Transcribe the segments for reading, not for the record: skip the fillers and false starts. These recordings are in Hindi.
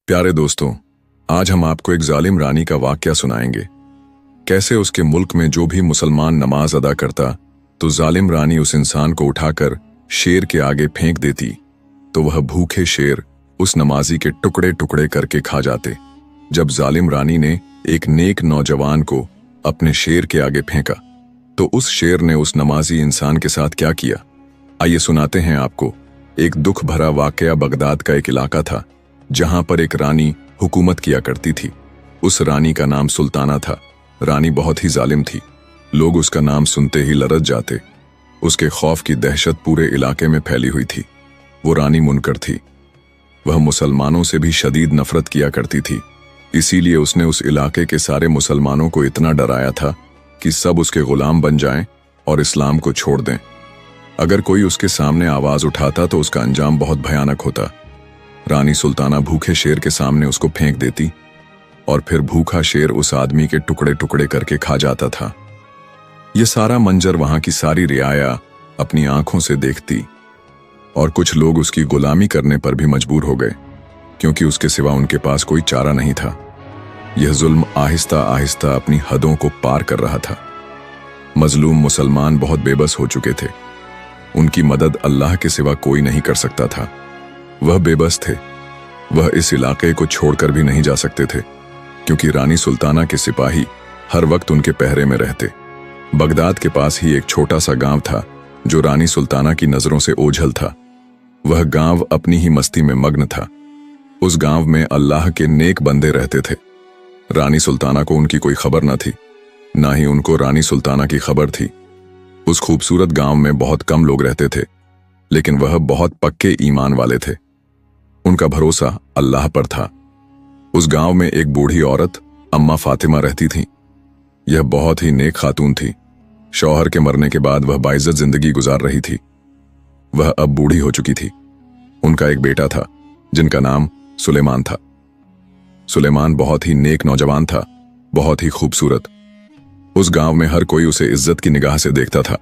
प्यारे दोस्तों, आज हम आपको एक जालिम रानी का वाकया सुनाएंगे। कैसे उसके मुल्क में जो भी मुसलमान नमाज अदा करता तो जालिम रानी उस इंसान को उठाकर शेर के आगे फेंक देती तो वह भूखे शेर उस नमाजी के टुकड़े टुकड़े करके खा जाते। जब जालिम रानी ने एक नेक नौजवान को अपने शेर के आगे फेंका तो उस शेर ने उस नमाजी इंसान के साथ क्या किया, आइए सुनाते हैं आपको। एक दुख भरा वाकया बगदाद का एक इलाका था जहां पर एक रानी हुकूमत किया करती थी। उस रानी का नाम सुल्ताना था। रानी बहुत ही जालिम थी। लोग उसका नाम सुनते ही लरज जाते। उसके खौफ की दहशत पूरे इलाके में फैली हुई थी। वो रानी मुनकर थी। वह मुसलमानों से भी शदीद नफरत किया करती थी। इसीलिए उसने उस इलाके के सारे मुसलमानों को इतना डराया था कि सब उसके गुलाम बन जाएं और इस्लाम को छोड़ दें। अगर कोई उसके सामने आवाज उठाता तो उसका अंजाम बहुत भयानक होता। रानी सुल्ताना भूखे शेर के सामने उसको फेंक देती और फिर भूखा शेर उस आदमी के टुकड़े टुकड़े करके खा जाता था। यह सारा मंजर वहां की सारी रियाया अपनी आंखों से देखती और कुछ लोग उसकी गुलामी करने पर भी मजबूर हो गए क्योंकि उसके सिवा उनके पास कोई चारा नहीं था। यह जुल्म आहिस्ता आहिस्ता अपनी हदों को पार कर रहा था। मजलूम मुसलमान बहुत बेबस हो चुके थे। उनकी मदद अल्लाह के सिवा कोई नहीं कर सकता था। वह बेबस थे। वह इस इलाके को छोड़कर भी नहीं जा सकते थे क्योंकि रानी सुल्ताना के सिपाही हर वक्त उनके पहरे में रहते। बगदाद के पास ही एक छोटा सा गांव था जो रानी सुल्ताना की नजरों से ओझल था। वह गांव अपनी ही मस्ती में मग्न था। उस गांव में अल्लाह के नेक बंदे रहते थे। रानी सुल्ताना को उनकी कोई खबर न थी, ना ही उनको रानी सुल्ताना की खबर थी। उस खूबसूरत गांव में बहुत कम लोग रहते थे, लेकिन वह बहुत पक्के ईमान वाले थे। उनका भरोसा अल्लाह पर था। उस गांव में एक बूढ़ी औरत अम्मा फातिमा रहती थी। यह बहुत ही नेक खातून थी। शौहर के मरने के बाद वह बाइज्जत जिंदगी गुजार रही थी। वह अब बूढ़ी हो चुकी थी। उनका एक बेटा था जिनका नाम सुलेमान था। सुलेमान बहुत ही नेक नौजवान था, बहुत ही खूबसूरत। उस गांव में हर कोई उसे इज्जत की निगाह से देखता था।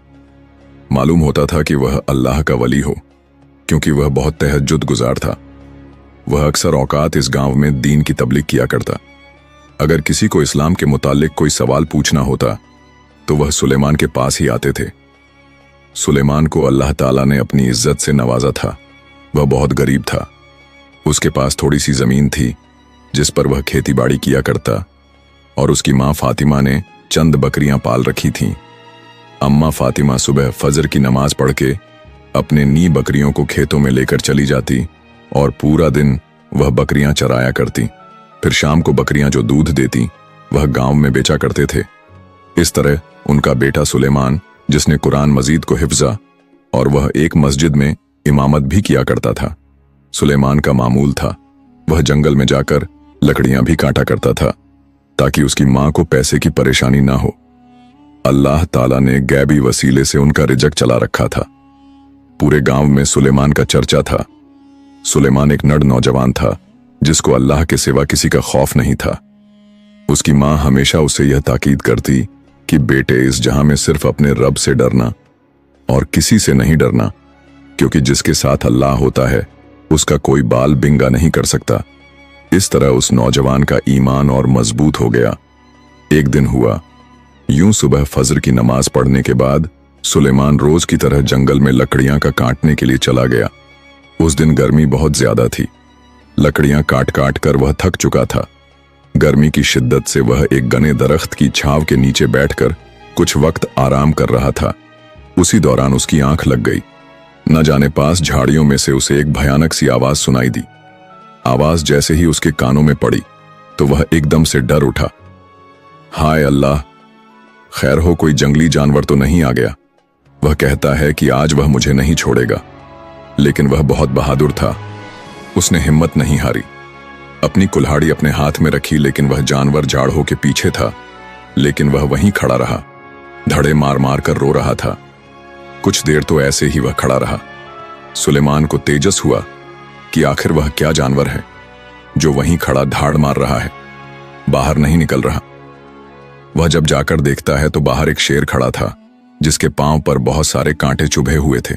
मालूम होता था कि वह अल्लाह का वली हो क्योंकि वह बहुत तहज्जुद गुजार था। वह अक्सर औकात इस गांव में दीन की तबलीग किया करता। अगर किसी को इस्लाम के मुतालिक कोई सवाल पूछना होता तो वह सुलेमान के पास ही आते थे। सुलेमान को अल्लाह ताला ने अपनी इज्जत से नवाजा था। वह बहुत गरीब था। उसके पास थोड़ी सी जमीन थी जिस पर वह खेती बाड़ी किया करता और उसकी मां फातिमा ने चंद बकरियां पाल रखी थीं। अम्मा फातिमा सुबह फजर की नमाज पढ़ के अपने नी बकरियों को खेतों में लेकर चली जाती और पूरा दिन वह बकरियां चराया करती। फिर शाम को बकरियां जो दूध देती वह गांव में बेचा करते थे। इस तरह उनका बेटा सुलेमान, जिसने कुरान मजीद को हिफ्जा और वह एक मस्जिद में इमामत भी किया करता था। सुलेमान का मामूल था वह जंगल में जाकर लकड़ियां भी काटा करता था ताकि उसकी मां को पैसे की परेशानी ना हो। अल्लाह ताला ने गैबी वसीले से उनका रिजक चला रखा था। पूरे गांव में सुलेमान का चर्चा था। सुलेमान एक नर नौजवान था जिसको अल्लाह के सिवा किसी का खौफ नहीं था। उसकी मां हमेशा उसे यह ताकीद करती कि बेटे, इस जहां में सिर्फ अपने रब से डरना और किसी से नहीं डरना, क्योंकि जिसके साथ अल्लाह होता है उसका कोई बाल बिंगा नहीं कर सकता। इस तरह उस नौजवान का ईमान और मजबूत हो गया। एक दिन हुआ यूं, सुबह फजर की नमाज पढ़ने के बाद सुलेमान रोज की तरह जंगल में लकड़ियां का काटने के लिए चला गया। उस दिन गर्मी बहुत ज्यादा थी। लकड़ियां काट काट कर वह थक चुका था। गर्मी की शिद्दत से वह एक घने दरख्त की छांव के नीचे बैठकर कुछ वक्त आराम कर रहा था। उसी दौरान उसकी आंख लग गई। न जाने पास झाड़ियों में से उसे एक भयानक सी आवाज सुनाई दी। आवाज जैसे ही उसके कानों में पड़ी तो वह एकदम से डर उठा। हाय अल्लाह, खैर हो, कोई जंगली जानवर तो नहीं आ गया। वह कहता है कि आज वह मुझे नहीं छोड़ेगा। लेकिन वह बहुत बहादुर था। उसने हिम्मत नहीं हारी। अपनी कुल्हाड़ी अपने हाथ में रखी, लेकिन वह जानवर जाड़ों के पीछे था। लेकिन वह वहीं खड़ा रहा, धड़े मार मार कर रो रहा था। कुछ देर तो ऐसे ही वह खड़ा रहा। सुलेमान को तेजस हुआ कि आखिर वह क्या जानवर है जो वहीं खड़ा धाड़ मार रहा है, बाहर नहीं निकल रहा। वह जब जाकर देखता है तो बाहर एक शेर खड़ा था जिसके पांव पर बहुत सारे कांटे चुभे हुए थे।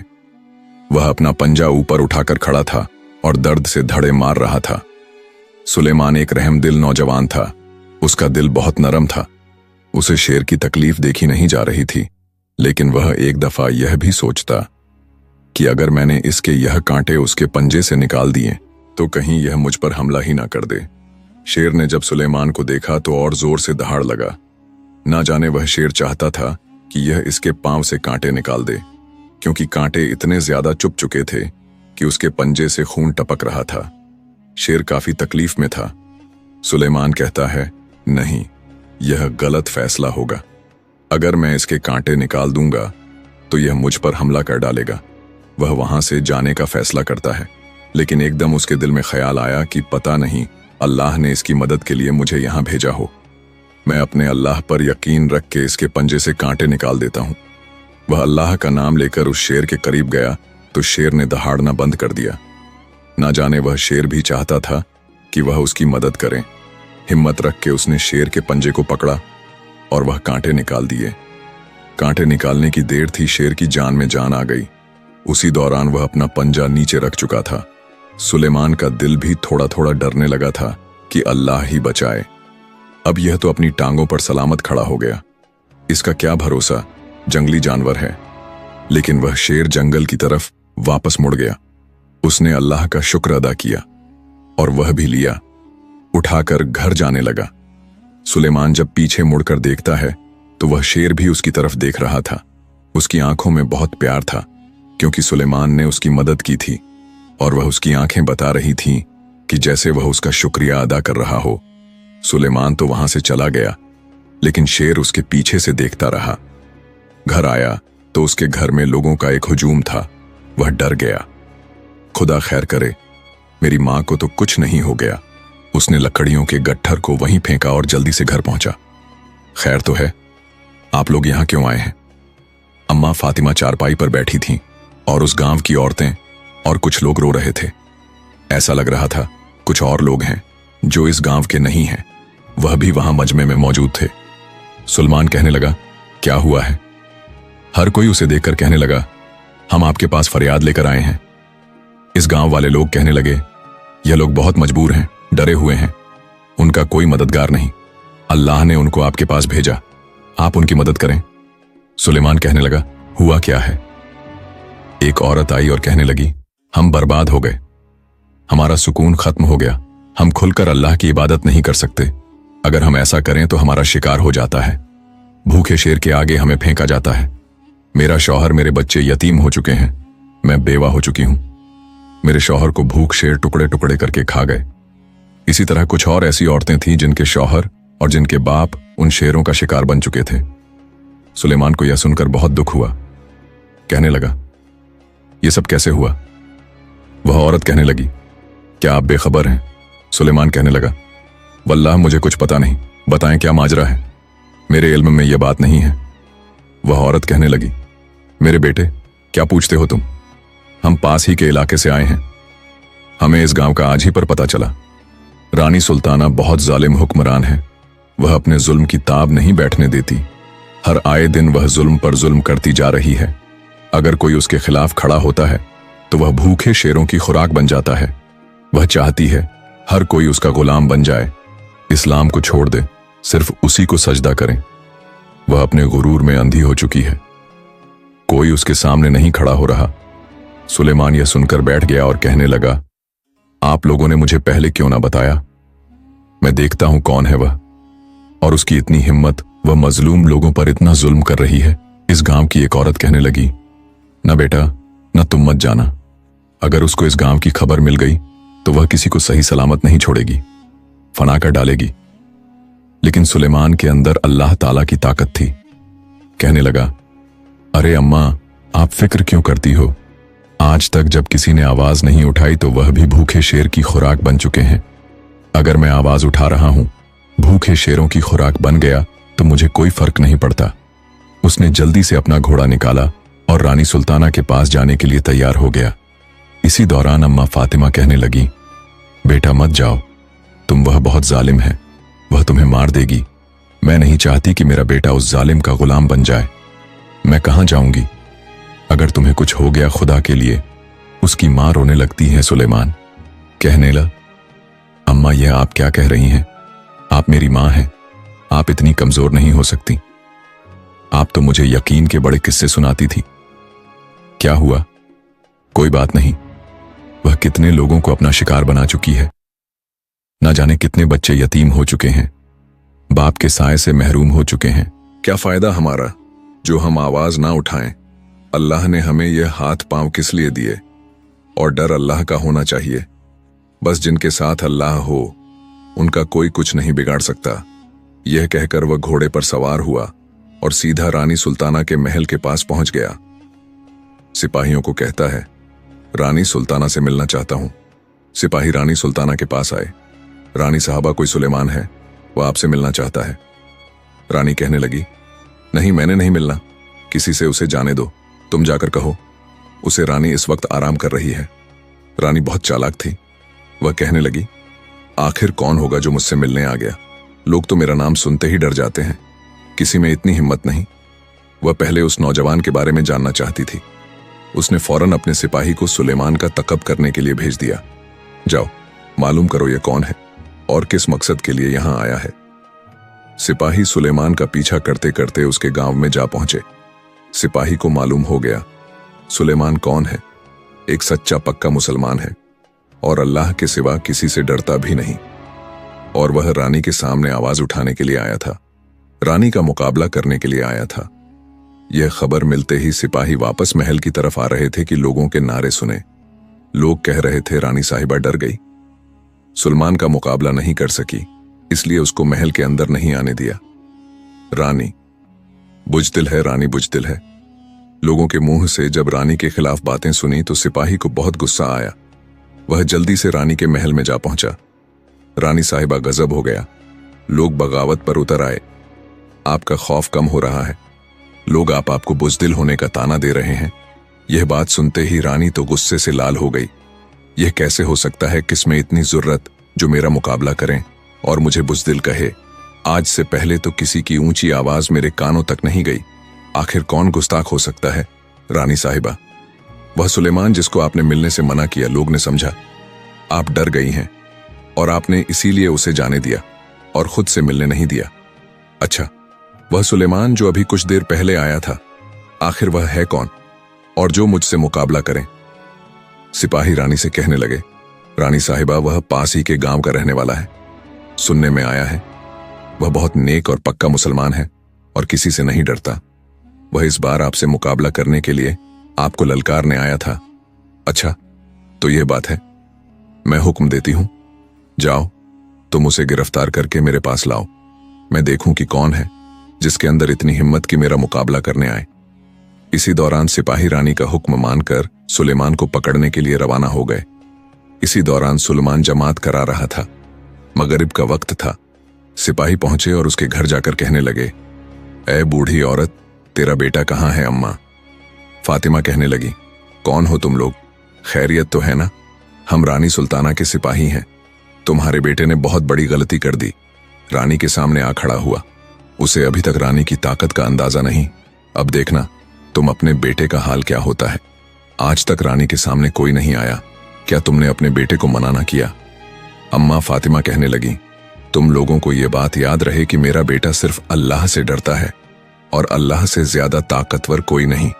वह अपना पंजा ऊपर उठाकर खड़ा था और दर्द से धड़े मार रहा था। सुलेमान एक रहमदिल नौजवान था। उसका दिल बहुत नरम था। उसे शेर की तकलीफ देखी नहीं जा रही थी, लेकिन वह एक दफा यह भी सोचता कि अगर मैंने इसके यह कांटे उसके पंजे से निकाल दिए तो कहीं यह मुझ पर हमला ही ना कर दे। शेर ने जब सुलेमान को देखा तो और जोर से दहाड़ लगा। ना जाने वह शेर चाहता था कि यह इसके पांव से कांटे निकाल दे, क्योंकि कांटे इतने ज्यादा चुभ चुके थे कि उसके पंजे से खून टपक रहा था। शेर काफी तकलीफ में था। सुलेमान कहता है, नहीं, यह गलत फैसला होगा। अगर मैं इसके कांटे निकाल दूंगा तो यह मुझ पर हमला कर डालेगा। वह वहां से जाने का फैसला करता है, लेकिन एकदम उसके दिल में ख्याल आया कि पता नहीं अल्लाह ने इसकी मदद के लिए मुझे यहां भेजा हो। मैं अपने अल्लाह पर यकीन रख के इसके पंजे से कांटे निकाल देता हूं। वह अल्लाह का नाम लेकर उस शेर के करीब गया तो शेर ने दहाड़ना बंद कर दिया। ना जाने वह शेर भी चाहता था कि वह उसकी मदद करे। हिम्मत रख के उसने शेर के पंजे को पकड़ा और वह कांटे निकाल दिए। कांटे निकालने की देर थी, शेर की जान में जान आ गई। उसी दौरान वह अपना पंजा नीचे रख चुका था। सुलेमान का दिल भी थोड़ा थोड़ा डरने लगा था कि अल्लाह ही बचाए। अब यह तो अपनी टांगों पर सलामत खड़ा हो गया। इसका क्या भरोसा, जंगली जानवर है। लेकिन वह शेर जंगल की तरफ वापस मुड़ गया। उसने अल्लाह का शुक्र अदा किया और वह भी लिया, उठाकर घर जाने लगा। सुलेमान जब पीछे मुड़कर देखता है तो वह शेर भी उसकी तरफ देख रहा था। उसकी आंखों में बहुत प्यार था, क्योंकि सुलेमान ने उसकी मदद की थी और वह उसकी आंखें बता रही थीं कि जैसे वह उसका शुक्रिया अदा कर रहा हो। सुलेमान तो वहां से चला गया, लेकिन शेर उसके पीछे से देखता रहा। घर आया तो उसके घर में लोगों का एक हुजूम था। वह डर गया। खुदा खैर करे, मेरी मां को तो कुछ नहीं हो गया। उसने लकड़ियों के गट्ठर को वहीं फेंका और जल्दी से घर पहुंचा। खैर तो है, आप लोग यहां क्यों आए हैं? अम्मा फातिमा चारपाई पर बैठी थीं और उस गांव की औरतें और कुछ लोग रो रहे थे। ऐसा लग रहा था कुछ और लोग हैं जो इस गांव के नहीं हैं। वह भी वहां मजमे में मौजूद थे। सुलेमान कहने लगा, क्या हुआ है? हर कोई उसे देखकर कहने लगा, हम आपके पास फरियाद लेकर आए हैं। इस गांव वाले लोग कहने लगे, यह लोग बहुत मजबूर हैं, डरे हुए हैं, उनका कोई मददगार नहीं। अल्लाह ने उनको आपके पास भेजा, आप उनकी मदद करें। सुलेमान कहने लगा, हुआ क्या है? एक औरत आई और कहने लगी, हम बर्बाद हो गए, हमारा सुकून खत्म हो गया। हम खुलकर अल्लाह की इबादत नहीं कर सकते। अगर हम ऐसा करें तो हमारा शिकार हो जाता है। भूखे शेर के आगे हमें फेंका जाता है। मेरा शौहर, मेरे बच्चे यतीम हो चुके हैं। मैं बेवा हो चुकी हूं। मेरे शौहर को भूख शेर टुकड़े टुकड़े करके खा गए। इसी तरह कुछ और ऐसी औरतें थीं जिनके शौहर और जिनके बाप उन शेरों का शिकार बन चुके थे। सुलेमान को यह सुनकर बहुत दुख हुआ। कहने लगा, यह सब कैसे हुआ? वह औरत कहने लगी, क्या आप बेखबर हैं? सुलेमान कहने लगा, वल्लाह मुझे कुछ पता नहीं, बताएं क्या माजरा है, मेरे इल्म में यह बात नहीं है। वह औरत कहने लगी, मेरे बेटे, क्या पूछते हो तुम? हम पास ही के इलाके से आए हैं। हमें इस गांव का आज ही पर पता चला। रानी सुल्ताना बहुत जालिम हुक्मरान है। वह अपने जुल्म की ताब नहीं बैठने देती। हर आए दिन वह जुल्म पर जुल्म करती जा रही है। अगर कोई उसके खिलाफ खड़ा होता है तो वह भूखे शेरों की खुराक बन जाता है। वह चाहती है हर कोई उसका गुलाम बन जाए, इस्लाम को छोड़ दे, सिर्फ उसी को सजदा करें। वह अपने गुरूर में अंधी हो चुकी है। कोई उसके सामने नहीं खड़ा हो रहा। सुलेमान यह सुनकर बैठ गया और कहने लगा, आप लोगों ने मुझे पहले क्यों ना बताया? मैं देखता हूं कौन है वह, और उसकी इतनी हिम्मत, वह मजलूम लोगों पर इतना जुल्म कर रही है। इस गांव की एक औरत कहने लगी, ना बेटा, ना तुम मत जाना। अगर उसको इस गांव की खबर मिल गई तो वह किसी को सही सलामत नहीं छोड़ेगी, फना कर डालेगी। लेकिन सुलेमान के अंदर अल्लाह ताला की ताकत थी। कहने लगा, अरे अम्मा, आप फिक्र क्यों करती हो? आज तक जब किसी ने आवाज नहीं उठाई तो वह भी भूखे शेर की खुराक बन चुके हैं। अगर मैं आवाज उठा रहा हूं, भूखे शेरों की खुराक बन गया तो मुझे कोई फर्क नहीं पड़ता। उसने जल्दी से अपना घोड़ा निकाला और रानी सुल्ताना के पास जाने के लिए तैयार हो गया। इसी दौरान अम्मा फातिमा कहने लगी, बेटा मत जाओ, तुम, वह बहुत जालिम है, वह तुम्हें मार देगी। मैं नहीं चाहती कि मेरा बेटा उस जालिम का गुलाम बन जाए। मैं कहां जाऊंगी? अगर तुम्हें कुछ हो गया खुदा के लिए। उसकी मां रोने लगती है। सुलेमान कहने लगा, अम्मा, यह आप क्या कह रही हैं? आप मेरी माँ हैं। आप इतनी कमजोर नहीं हो सकती। आप तो मुझे यकीन के बड़े किस्से सुनाती थी। क्या हुआ? कोई बात नहीं। वह कितने लोगों को अपना शिकार बना चुकी है। ना जाने कितने बच्चे यतीम हो चुके हैं, बाप के साए से महरूम हो चुके हैं। क्या फायदा हमारा जो हम आवाज ना उठाएं? अल्लाह ने हमें यह हाथ पांव किस लिए दिए? और डर अल्लाह का होना चाहिए। बस जिनके साथ अल्लाह हो उनका कोई कुछ नहीं बिगाड़ सकता। यह कहकर वह घोड़े पर सवार हुआ और सीधा रानी सुल्ताना के महल के पास पहुंच गया। सिपाहियों को कहता है, रानी सुल्ताना से मिलना चाहता हूं। सिपाही रानी सुल्ताना के पास आए। रानी साहबा, कोई सुलेमान है, वह आपसे मिलना चाहता है। रानी कहने लगी, नहीं, मैंने नहीं मिलना, किसी से उसे जाने दो, तुम जाकर कहो उसे रानी इस वक्त आराम कर रही है। रानी बहुत चालाक थी। वह कहने लगी, आखिर कौन होगा जो मुझसे मिलने आ गया? लोग तो मेरा नाम सुनते ही डर जाते हैं, किसी में इतनी हिम्मत नहीं। वह पहले उस नौजवान के बारे में जानना चाहती थी। उसने फौरन अपने सिपाही को सुलेमान का तकब करने के लिए भेज दिया। जाओ, मालूम करो यह कौन है और किस मकसद के लिए यहां आया है। सिपाही सुलेमान का पीछा करते करते उसके गांव में जा पहुंचे। सिपाही को मालूम हो गया सुलेमान कौन है। एक सच्चा पक्का मुसलमान है और अल्लाह के सिवा किसी से डरता भी नहीं। और वह रानी के सामने आवाज उठाने के लिए आया था, रानी का मुकाबला करने के लिए आया था। यह खबर मिलते ही सिपाही वापस महल की तरफ आ रहे थे कि लोगों के नारे सुने। लोग कह रहे थे, रानी साहिबा डर गई, सुलेमान का मुकाबला नहीं कर सकी, इसलिए उसको महल के अंदर नहीं आने दिया। रानी बुजदिल है, रानी बुजदिल है। लोगों के मुंह से जब रानी के खिलाफ बातें सुनी तो सिपाही को बहुत गुस्सा आया। वह जल्दी से रानी के महल में जा पहुंचा। रानी साहिबा गजब हो गया। लोग बगावत पर उतर आए। आपका खौफ कम हो रहा है, लोग आपको बुजदिल होने का ताना दे रहे हैं। यह बात सुनते ही रानी तो गुस्से से लाल हो गई। यह कैसे हो सकता है, किसमें इतनी जुर्रत जो मेरा मुकाबला करें और मुझे बुजदिल कहे? आज से पहले तो किसी की ऊंची आवाज मेरे कानों तक नहीं गई। आखिर कौन गुस्ताख हो सकता है? रानी साहिबा, वह सुलेमान जिसको आपने मिलने से मना किया, लोग ने समझा आप डर गई हैं और आपने इसीलिए उसे जाने दिया और खुद से मिलने नहीं दिया। अच्छा, वह सुलेमान जो अभी कुछ देर पहले आया था, आखिर वह है कौन और जो मुझसे मुकाबला करें? सिपाही रानी से कहने लगे, रानी साहिबा, वह पास ही के गांव का रहने वाला है। सुनने में आया है वह बहुत नेक और पक्का मुसलमान है और किसी से नहीं डरता। वह इस बार आपसे मुकाबला करने के लिए आपको ललकारने आया था। अच्छा, तो यह बात है। मैं हुक्म देती हूं, जाओ तुम उसे गिरफ्तार करके मेरे पास लाओ। मैं देखूं कि कौन है जिसके अंदर इतनी हिम्मत कि मेरा मुकाबला करने आए। इसी दौरान सिपाही रानी का हुक्म मानकर सुलेमान को पकड़ने के लिए रवाना हो गए। इसी दौरान सुलेमान जमात करा रहा था। मगरिब का वक्त था। सिपाही पहुंचे और उसके घर जाकर कहने लगे, ऐ बूढ़ी औरत, तेरा बेटा कहाँ है? अम्मा फातिमा कहने लगी, कौन हो तुम लोग? खैरियत तो है ना? हम रानी सुल्ताना के सिपाही हैं। तुम्हारे बेटे ने बहुत बड़ी गलती कर दी। रानी के सामने आ खड़ा हुआ। उसे अभी तक रानी की ताकत का अंदाजा नहीं। अब देखना तुम अपने बेटे का हाल क्या होता है। आज तक रानी के सामने कोई नहीं आया। क्या तुमने अपने बेटे को मना ना किया? अम्मा फातिमा कहने लगी, तुम लोगों को यह बात याद रहे कि मेरा बेटा सिर्फ अल्लाह से डरता है और अल्लाह से ज्यादा ताकतवर कोई नहीं।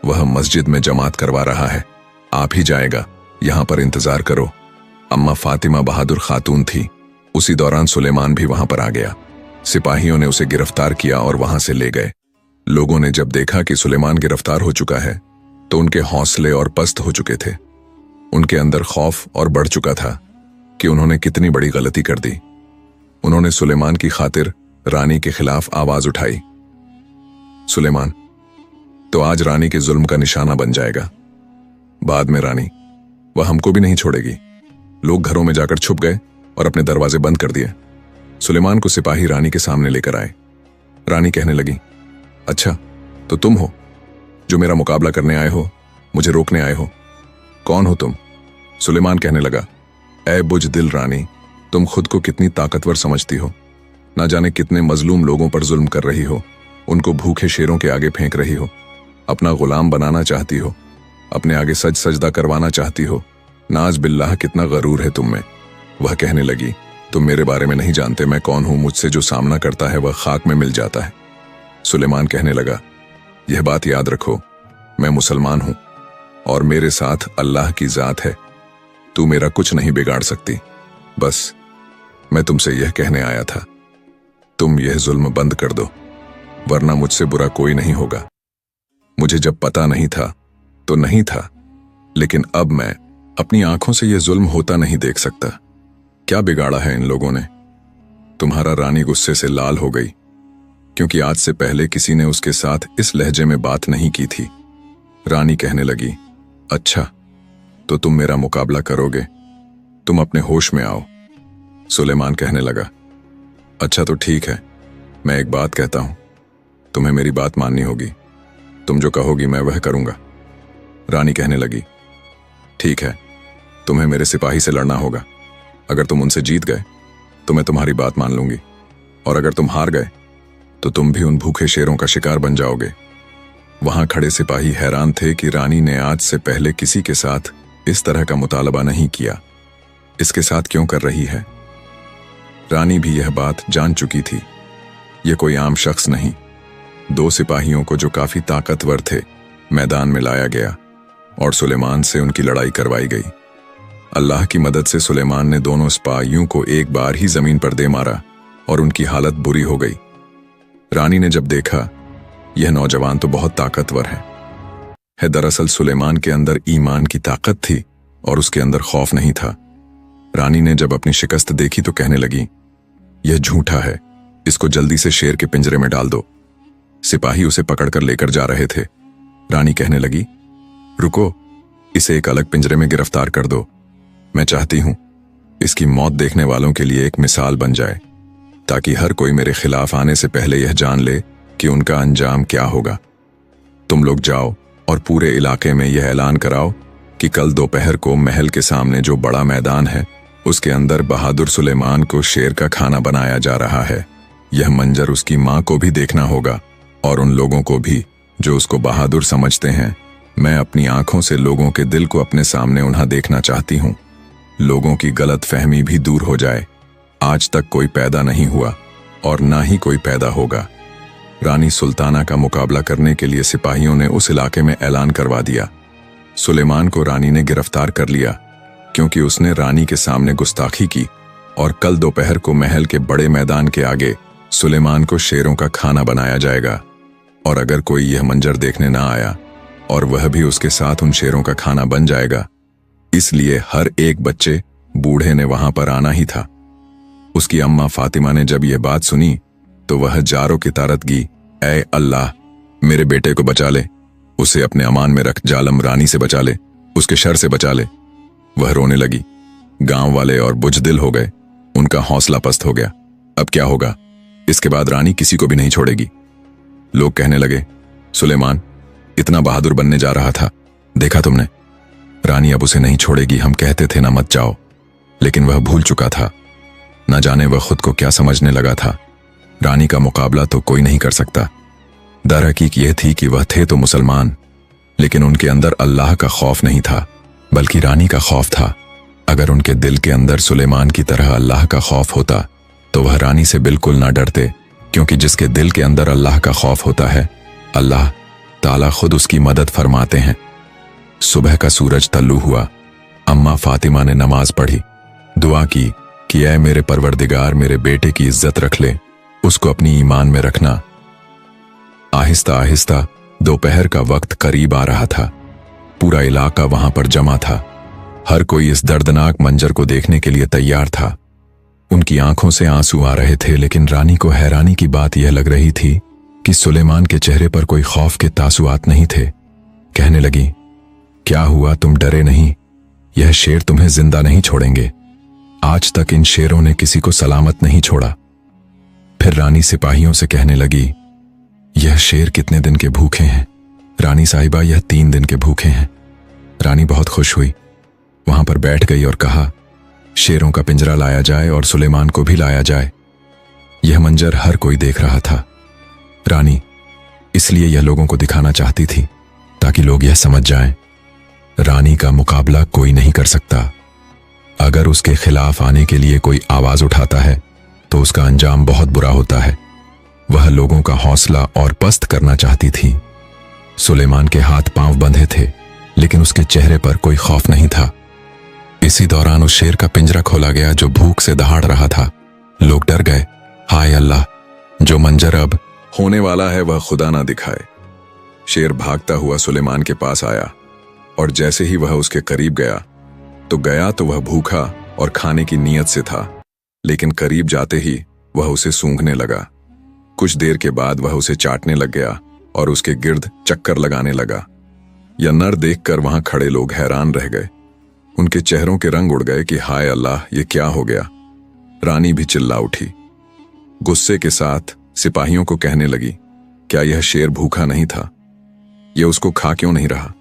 वह मस्जिद में जमात करवा रहा है, आप ही जाएगा, यहां पर इंतजार करो। अम्मा फातिमा बहादुर खातून थी। उसी दौरान सुलेमान भी वहां पर आ गया। सिपाहियों ने उसे गिरफ्तार किया और वहां से ले गए। लोगों ने जब देखा कि सुलेमान गिरफ्तार हो चुका है तो उनके हौसले और पस्त हो चुके थे। उनके अंदर खौफ और बढ़ चुका था कि उन्होंने कितनी बड़ी गलती कर दी। उन्होंने सुलेमान की खातिर रानी के खिलाफ आवाज उठाई। सुलेमान तो आज रानी के जुल्म का निशाना बन जाएगा। बाद में रानी वह हमको भी नहीं छोड़ेगी। लोग घरों में जाकर छुप गए और अपने दरवाजे बंद कर दिए। सुलेमान को सिपाही रानी के सामने लेकर आए। रानी कहने लगी, अच्छा तो तुम हो जो मेरा मुकाबला करने आए हो, मुझे रोकने आए हो? कौन हो तुम? सुलेमान कहने लगा, ऐ बुजदिल रानी, तुम खुद को कितनी ताकतवर समझती हो। ना जाने कितने मजलूम लोगों पर जुल्म कर रही हो, उनको भूखे शेरों के आगे फेंक रही हो, अपना गुलाम बनाना चाहती हो, अपने आगे सजदा करवाना चाहती हो। नाज बिल्लाह, कितना गरूर है तुम में। वह कहने लगी, तुम मेरे बारे में नहीं जानते मैं कौन हूं, मुझसे जो सामना करता है वह खाक में मिल जाता है। सुलेमान कहने लगा, यह बात याद रखो, मैं मुसलमान हूं और मेरे साथ अल्लाह की जात है, तू मेरा कुछ नहीं बिगाड़ सकती। बस मैं तुमसे यह कहने आया था, तुम यह जुल्म बंद कर दो, वरना मुझसे बुरा कोई नहीं होगा। मुझे जब पता नहीं था तो नहीं था, लेकिन अब मैं अपनी आंखों से यह जुल्म होता नहीं देख सकता। क्या बिगाड़ा है इन लोगों ने? तुम्हारा रानी गुस्से से लाल हो गई, क्योंकि आज से पहले किसी ने उसके साथ इस लहजे में बात नहीं की थी। रानी कहने लगी, अच्छा तो तुम मेरा मुकाबला करोगे, तुम अपने होश में आओ। सुलेमान कहने लगा, अच्छा तो ठीक है, मैं एक बात कहता हूं, तुम्हें मेरी बात माननी होगी, तुम जो कहोगी मैं वह करूंगा। रानी कहने लगी, ठीक है, तुम्हें मेरे सिपाही से लड़ना होगा, अगर तुम उनसे जीत गए तो मैं तुम्हारी बात मान लूंगी, और अगर तुम हार गए तो तुम भी उन भूखे शेरों का शिकार बन जाओगे। वहां खड़े सिपाही हैरान थे कि रानी ने आज से पहले किसी के साथ इस तरह का मुतालबा नहीं किया, इसके साथ क्यों कर रही है? रानी भी यह बात जान चुकी थी, यह कोई आम शख्स नहीं। दो सिपाहियों को जो काफी ताकतवर थे मैदान में लाया गया और सुलेमान से उनकी लड़ाई करवाई गई। अल्लाह की मदद से सुलेमान ने दोनों सिपाहियों को एक बार ही जमीन पर दे मारा और उनकी हालत बुरी हो गई। रानी ने जब देखा यह नौजवान तो बहुत ताकतवर है दरअसल सुलेमान के अंदर ईमान की ताकत थी और उसके अंदर खौफ नहीं था। रानी ने जब अपनी शिकस्त देखी तो कहने लगी, यह झूठा है, इसको जल्दी से शेर के पिंजरे में डाल दो। सिपाही उसे पकड़कर लेकर जा रहे थे। रानी कहने लगी, रुको, इसे एक अलग पिंजरे में गिरफ्तार कर दो। मैं चाहती हूं इसकी मौत देखने वालों के लिए एक मिसाल बन जाए, ताकि हर कोई मेरे खिलाफ आने से पहले यह जान ले कि उनका अंजाम क्या होगा। तुम लोग जाओ और पूरे इलाके में यह ऐलान कराओ कि कल दोपहर को महल के सामने जो बड़ा मैदान है उसके अंदर बहादुर सुलेमान को शेर का खाना बनाया जा रहा है। यह मंजर उसकी मां को भी देखना होगा और उन लोगों को भी जो उसको बहादुर समझते हैं। मैं अपनी आंखों से लोगों के दिल को अपने सामने उन्हें देखना चाहती हूं, लोगों की गलत फहमी भी दूर हो जाए। आज तक कोई पैदा नहीं हुआ और ना ही कोई पैदा होगा। रानी सुल्ताना का मुकाबला करने के लिए सिपाहियों ने उस इलाके में ऐलान करवा दिया। सुलेमान को रानी ने गिरफ्तार कर लिया क्योंकि उसने रानी के सामने गुस्ताखी की और कल दोपहर को महल के बड़े मैदान के आगे सुलेमान को शेरों का खाना बनाया जाएगा। और अगर कोई यह मंजर देखने ना आया और वह भी उसके साथ उन शेरों का खाना बन जाएगा, इसलिए हर एक बच्चे बूढ़े ने वहां पर आना ही था। उसकी अम्मा फातिमा ने जब यह बात सुनी तो वह जारो की तारत की, ऐ अल्लाह, मेरे बेटे को बचा ले, उसे अपने अमान में रख, जालम रानी से बचा ले, उसके शर से बचा ले। वह रोने लगी। गांव वाले और बुजदिल हो गए, उनका हौसला पस्त हो गया। अब क्या होगा? इसके बाद रानी किसी को भी नहीं छोड़ेगी। लोग कहने लगे, सुलेमान इतना बहादुर बनने जा रहा था, देखा तुमने, रानी अब उसे नहीं छोड़ेगी। हम कहते थे ना मत जाओ, लेकिन वह भूल चुका था। न जाने वह खुद को क्या समझने लगा था। रानी का मुकाबला तो कोई नहीं कर सकता। दरहकीक यह थी कि वह थे तो मुसलमान, लेकिन उनके अंदर अल्लाह का खौफ नहीं था, बल्कि रानी का खौफ था। अगर उनके दिल के अंदर सुलेमान की तरह अल्लाह का खौफ होता तो वह रानी से बिल्कुल ना डरते, क्योंकि जिसके दिल के अंदर अल्लाह का खौफ होता है, अल्लाह ताला खुद उसकी मदद फरमाते हैं। सुबह का सूरज तल्लू हुआ। अम्मा फातिमा ने नमाज पढ़ी, दुआ की कि ऐ मेरे परवरदिगार, मेरे बेटे की इज्जत रख ले, उसको अपनी ईमान में रखना। आहिस्ता आहिस्ता दोपहर का वक्त करीब आ रहा था। पूरा इलाका वहां पर जमा था। हर कोई इस दर्दनाक मंजर को देखने के लिए तैयार था। उनकी आंखों से आंसू आ रहे थे, लेकिन रानी को हैरानी की बात यह लग रही थी कि सुलेमान के चेहरे पर कोई खौफ के तासुआत नहीं थे। कहने लगी, क्या हुआ, तुम डरे नहीं? यह शेर तुम्हें जिंदा नहीं छोड़ेंगे। आज तक इन शेरों ने किसी को सलामत नहीं छोड़ा। फिर रानी सिपाहियों से कहने लगी, यह शेर कितने दिन के भूखे हैं? रानी साहिबा, यह 3 दिन के भूखे हैं। रानी बहुत खुश हुई, वहां पर बैठ गई और कहा, शेरों का पिंजरा लाया जाए और सुलेमान को भी लाया जाए। यह मंजर हर कोई देख रहा था। रानी इसलिए यह लोगों को दिखाना चाहती थी ताकि लोग यह समझ जाएं, रानी का मुकाबला कोई नहीं कर सकता। अगर उसके खिलाफ आने के लिए कोई आवाज उठाता है तो उसका अंजाम बहुत बुरा होता है। वह लोगों का हौसला और पस्त करना चाहती थी। सुलेमान के हाथ पांव बंधे थे, लेकिन उसके चेहरे पर कोई खौफ नहीं था। इसी दौरान उस शेर का पिंजरा खोला गया जो भूख से दहाड़ रहा था। लोग डर गए। हाय अल्लाह, जो मंजर अब होने वाला है वह खुदा ना दिखाए। शेर भागता हुआ सुलेमान के पास आया और जैसे ही वह उसके करीब गया तो वह भूखा और खाने की नीयत से था, लेकिन करीब जाते ही वह उसे सूंघने लगा। कुछ देर के बाद वह उसे चाटने लग गया और उसके गिर्द चक्कर लगाने लगा। यह नर देखकर वहां खड़े लोग हैरान रह गए। उनके चेहरों के रंग उड़ गए कि हाय अल्लाह, ये क्या हो गया। रानी भी चिल्ला उठी। गुस्से के साथ सिपाहियों को कहने लगी, क्या यह शेर भूखा नहीं था? यह उसको खा क्यों नहीं रहा?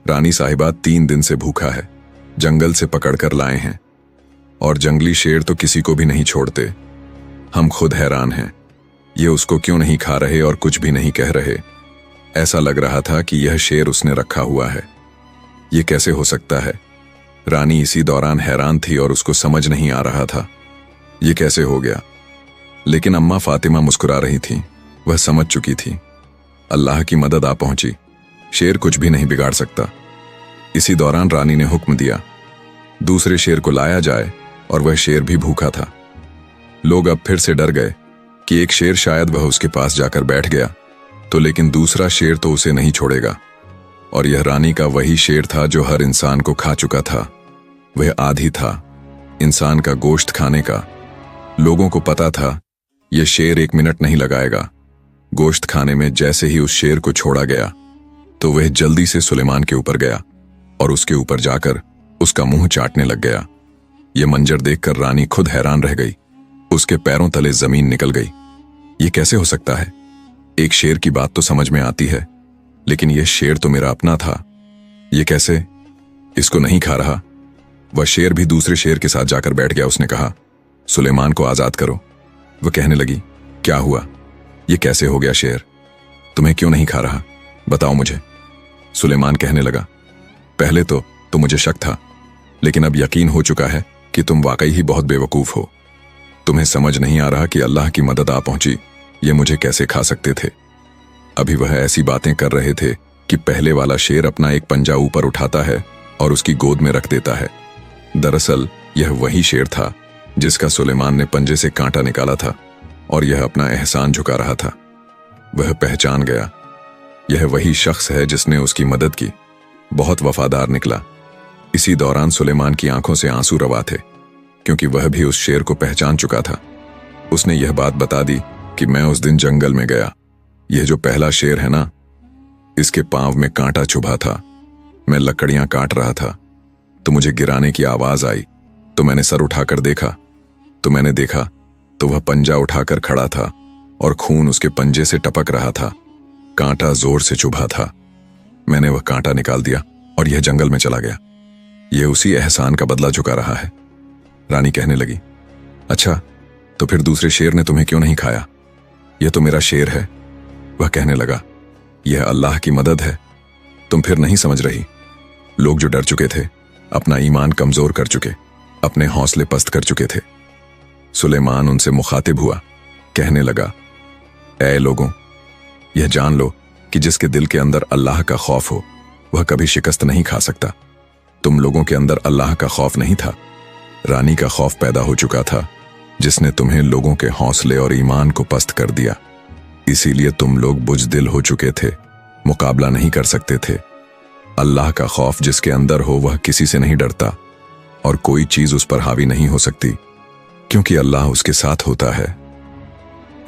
रानी साहिबा 3 दिन से भूखा है, जंगल से पकड़कर लाए हैं, और जंगली शेर तो किसी को भी नहीं छोड़ते। हम खुद हैरान हैं, ये उसको क्यों नहीं खा रहे और कुछ भी नहीं कह रहे। ऐसा लग रहा था कि यह शेर उसने रखा हुआ है। ये कैसे हो सकता है? रानी इसी दौरान हैरान थी और उसको समझ नहीं आ रहा था ये कैसे हो गया। लेकिन अम्मा फातिमा मुस्कुरा रही थी, वह समझ चुकी थी। अल्लाह की मदद आ पहुंची, शेर कुछ भी नहीं बिगाड़ सकता। इसी दौरान रानी ने हुक्म दिया, दूसरे शेर को लाया जाए, और वह शेर भी भूखा था। लोग अब फिर से डर गए कि एक शेर शायद वह उसके पास जाकर बैठ गया तो, लेकिन दूसरा शेर तो उसे नहीं छोड़ेगा। और यह रानी का वही शेर था जो हर इंसान को खा चुका था। वह आदी था इंसान का गोश्त खाने का। लोगों को पता था यह शेर 1 मिनट नहीं लगाएगा गोश्त खाने में। जैसे ही उस शेर को छोड़ा गया तो वह जल्दी से सुलेमान के ऊपर गया और उसके ऊपर जाकर उसका मुंह चाटने लग गया। यह मंजर देखकर रानी खुद हैरान रह गई। उसके पैरों तले जमीन निकल गई। यह कैसे हो सकता है? एक शेर की बात तो समझ में आती है, लेकिन यह शेर तो मेरा अपना था। यह कैसे? इसको नहीं खा रहा। वह शेर भी दूसरे शेर के साथ जाकर बैठ गया। उसने कहा, सुलेमान को आजाद करो। वह कहने लगी, क्या हुआ? यह कैसे हो गया शेर? तुम्हें क्यों नहीं खा रहा? बताओ मुझे। सुलेमान कहने लगा, पहले तो मुझे शक था, लेकिन अब यकीन हो चुका है कि तुम वाकई ही बहुत बेवकूफ हो। तुम्हें समझ नहीं आ रहा कि अल्लाह की मदद आ पहुंची, ये मुझे कैसे खा सकते थे। अभी वह ऐसी बातें कर रहे थे कि पहले वाला शेर अपना एक पंजा ऊपर उठाता है और उसकी गोद में रख देता है। दरअसल यह वही शेर था जिसका सुलेमान ने पंजे से कांटा निकाला था और यह अपना एहसान झुका रहा था। वह पहचान गया, यह वही शख्स है जिसने उसकी मदद की। बहुत वफादार निकला। इसी दौरान सुलेमान की आंखों से आंसू रवा थे, क्योंकि वह भी उस शेर को पहचान चुका था। उसने यह बात बता दी कि मैं उस दिन जंगल में गया। यह जो पहला शेर है ना, इसके पांव में कांटा चुभा था। मैं लकड़ियां काट रहा था तो मुझे गिराने की आवाज आई, तो मैंने सर उठाकर देखा तो वह पंजा उठाकर खड़ा था और खून उसके पंजे से टपक रहा था। कांटा जोर से चुभा था। मैंने वह कांटा निकाल दिया और यह जंगल में चला गया। यह उसी एहसान का बदला चुका रहा है। रानी कहने लगी, अच्छा, तो फिर दूसरे शेर ने तुम्हें क्यों नहीं खाया? यह तो मेरा शेर है। वह कहने लगा, यह अल्लाह की मदद है। तुम फिर नहीं समझ रही। लोग जो डर चुके थे, अपना ईमान कमजोर कर चुके, अपने हौसले पस्त कर चुके थे। सुलेमान उनसे मुखातिब हुआ, कहने लगा, ऐ लोगों, यह जान लो कि जिसके दिल के अंदर अल्लाह का खौफ हो वह कभी शिकस्त नहीं खा सकता। तुम लोगों के अंदर अल्लाह का खौफ नहीं था, रानी का खौफ पैदा हो चुका था, जिसने तुम्हें लोगों के हौसले और ईमान को पस्त कर दिया। इसीलिए तुम लोग बुजदिल हो चुके थे, मुकाबला नहीं कर सकते थे। अल्लाह का खौफ जिसके अंदर हो वह किसी से नहीं डरता और कोई चीज उस पर हावी नहीं हो सकती, क्योंकि अल्लाह उसके साथ होता है।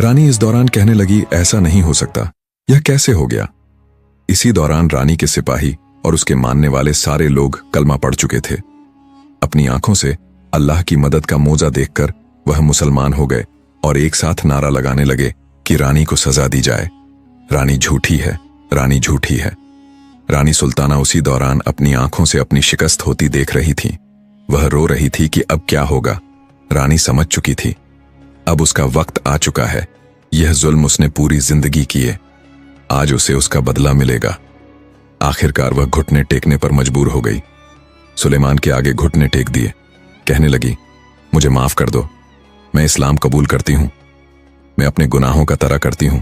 रानी इस दौरान कहने लगी, ऐसा नहीं हो सकता, यह कैसे हो गया? इसी दौरान रानी के सिपाही और उसके मानने वाले सारे लोग कलमा पढ़ चुके थे। अपनी आंखों से अल्लाह की मदद का मोजा देखकर वह मुसलमान हो गए और एक साथ नारा लगाने लगे कि रानी को सजा दी जाए। रानी झूठी है, रानी झूठी है। रानी सुल्ताना उसी दौरान अपनी आंखों से अपनी शिकस्त होती देख रही थी। वह रो रही थी कि अब क्या होगा। रानी समझ चुकी थी, अब उसका वक्त आ चुका है। यह जुल्म उसने पूरी जिंदगी किए, आज उसे उसका बदला मिलेगा। आखिरकार वह घुटने टेकने पर मजबूर हो गई। सुलेमान के आगे घुटने टेक दिए कहने लगी, मुझे माफ कर दो, मैं इस्लाम कबूल करती हूं, मैं अपने गुनाहों का तरा करती हूं,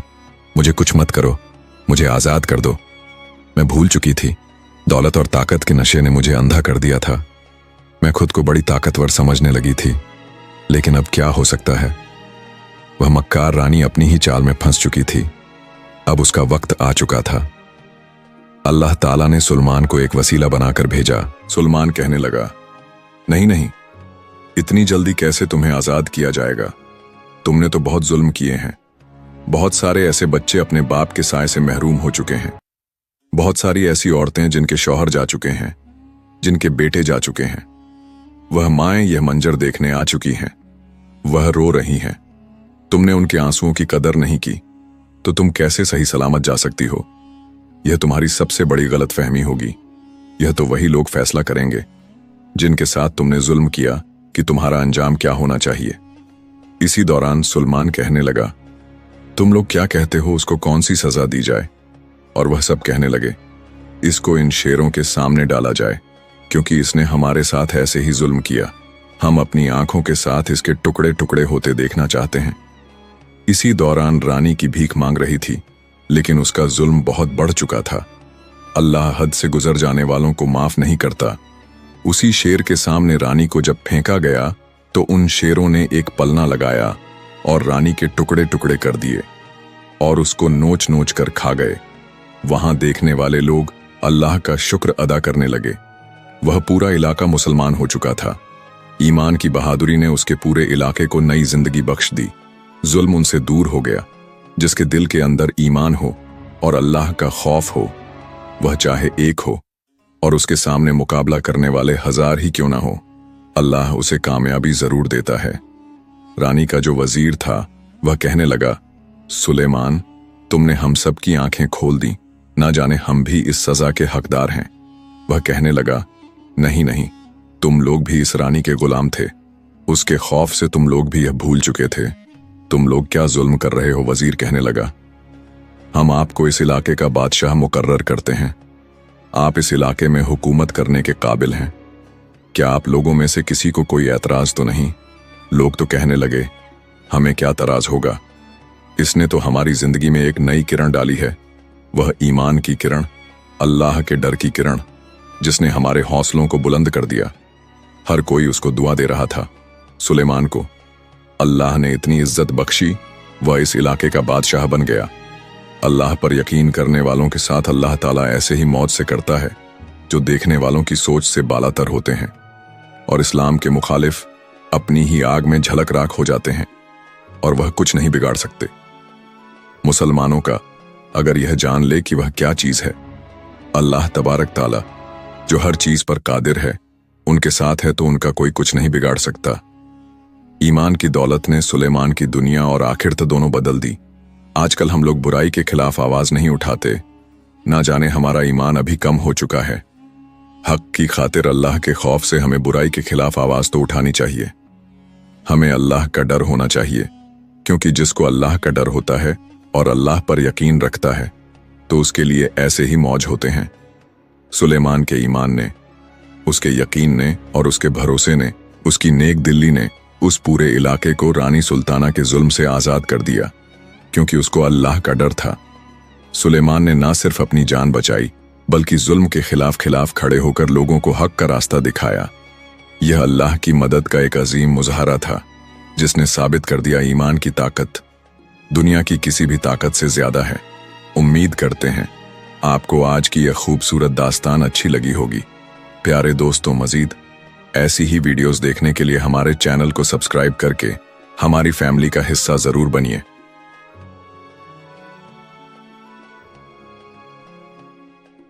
मुझे कुछ मत करो, मुझे आजाद कर दो। मैं भूल चुकी थी, दौलत और ताकत के नशे ने मुझे अंधा कर दिया था। मैं खुद को बड़ी ताकतवर समझने लगी थी, लेकिन अब क्या हो सकता है। वह मक्कार रानी अपनी ही चाल में फंस चुकी थी। अब उसका वक्त आ चुका था। अल्लाह ताला ने सुलेमान को एक वसीला बनाकर भेजा। सुलेमान कहने लगा, नहीं नहीं, इतनी जल्दी कैसे तुम्हें आजाद किया जाएगा? तुमने तो बहुत जुल्म किए हैं। बहुत सारे ऐसे बच्चे अपने बाप के साए से महरूम हो चुके हैं। बहुत सारी ऐसी औरतें जिनके शौहर जा चुके हैं, जिनके बेटे जा चुके हैं। वह माएं यह मंजर देखने आ चुकी हैं। वह रो रही हैं। तुमने उनके आंसुओं की कदर नहीं की, तो तुम कैसे सही सलामत जा सकती हो? यह तुम्हारी सबसे बड़ी गलतफहमी होगी। यह तो वही लोग फैसला करेंगे जिनके साथ तुमने जुल्म किया कि तुम्हारा अंजाम क्या होना चाहिए। इसी दौरान सुलेमान कहने लगा, तुम लोग क्या कहते हो, उसको कौन सी सजा दी जाए? और वह सब कहने लगे, इसको इन शेरों के सामने डाला जाए, क्योंकि इसने हमारे साथ ऐसे ही जुल्म किया। हम अपनी आंखों के साथ इसके टुकड़े टुकड़े होते देखना चाहते हैं। इसी दौरान रानी की भीख मांग रही थी, लेकिन उसका जुल्म बहुत बढ़ चुका था। अल्लाह हद से गुजर जाने वालों को माफ नहीं करता। उसी शेर के सामने रानी को जब फेंका गया तो उन शेरों ने एक पलना लगाया और रानी के टुकड़े टुकड़े कर दिए और उसको नोच नोच कर खा गए। वहां देखने वाले लोग अल्लाह का शुक्र अदा करने लगे। वह पूरा इलाका मुसलमान हो चुका था। ईमान की बहादुरी ने उसके पूरे इलाके को नई जिंदगी बख्श दी। जुल्म उनसे दूर हो गया। जिसके दिल के अंदर ईमान हो और अल्लाह का खौफ हो, वह चाहे एक हो और उसके सामने मुकाबला करने वाले 1000 ही क्यों ना हो, अल्लाह उसे कामयाबी जरूर देता है। रानी का जो वजीर था वह कहने लगा, सुलेमान, तुमने हम सब की आंखें खोल दी, ना जाने हम भी इस सजा के हकदार हैं। वह कहने लगा, नहीं नहीं, तुम लोग भी इस रानी के गुलाम थे। उसके खौफ से तुम लोग भी यह भूल चुके थे। तुम लोग क्या जुल्म कर रहे हो? वजीर कहने लगा, हम आपको इस इलाके का बादशाह मुकर्रर करते हैं। आप इस इलाके में हुकूमत करने के काबिल हैं। क्या आप लोगों में से किसी को कोई एतराज तो नहीं? लोग तो कहने लगे, हमें क्या तराज होगा, इसने तो हमारी जिंदगी में एक नई किरण डाली है। वह ईमान की किरण, अल्लाह के डर की किरण, जिसने हमारे हौसलों को बुलंद कर दिया। हर कोई उसको दुआ दे रहा था। सुलेमान को अल्लाह ने इतनी इज्जत बख्शी, वह इस इलाके का बादशाह बन गया। अल्लाह पर यकीन करने वालों के साथ अल्लाह ताला ऐसे ही मौत से करता है जो देखने वालों की सोच से बालातर होते हैं और इस्लाम के मुखालिफ अपनी ही आग में झलक राख हो जाते हैं और वह कुछ नहीं बिगाड़ सकते। मुसलमानों का अगर यह जान ले कि वह क्या चीज है, अल्लाह तबारक ताला जो हर चीज पर कादिर है, उनके साथ है तो उनका कोई कुछ नहीं बिगाड़ सकता। ईमान की दौलत ने सुलेमान की दुनिया और आखिरत दोनों बदल दी। आजकल हम लोग बुराई के खिलाफ आवाज नहीं उठाते, ना जाने हमारा ईमान अभी कम हो चुका है। हक की खातिर अल्लाह के खौफ से हमें बुराई के खिलाफ आवाज तो उठानी चाहिए। हमें अल्लाह का डर होना चाहिए, क्योंकि जिसको अल्लाह का डर होता है और अल्लाह पर यकीन रखता है तो उसके लिए ऐसे ही मौज होते हैं। सुलेमान के ईमान ने, उसके यकीन ने और उसके भरोसे ने, उसकी नेक दिल्ली ने उस पूरे इलाके को रानी सुल्ताना के जुल्म से आजाद कर दिया, क्योंकि उसको अल्लाह का डर था। सुलेमान ने ना सिर्फ अपनी जान बचाई, बल्कि जुल्म के खिलाफ खड़े होकर लोगों को हक का रास्ता दिखाया। यह अल्लाह की मदद का एक अजीम मुजाहरा था, जिसने साबित कर दिया ईमान की ताकत दुनिया की किसी भी ताकत से ज्यादा है। उम्मीद करते हैं आपको आज की यह खूबसूरत दास्तान अच्छी लगी होगी। प्यारे दोस्तों, मजीद ऐसी ही वीडियोस देखने के लिए हमारे चैनल को सब्सक्राइब करके हमारी फैमिली का हिस्सा जरूर बनिए।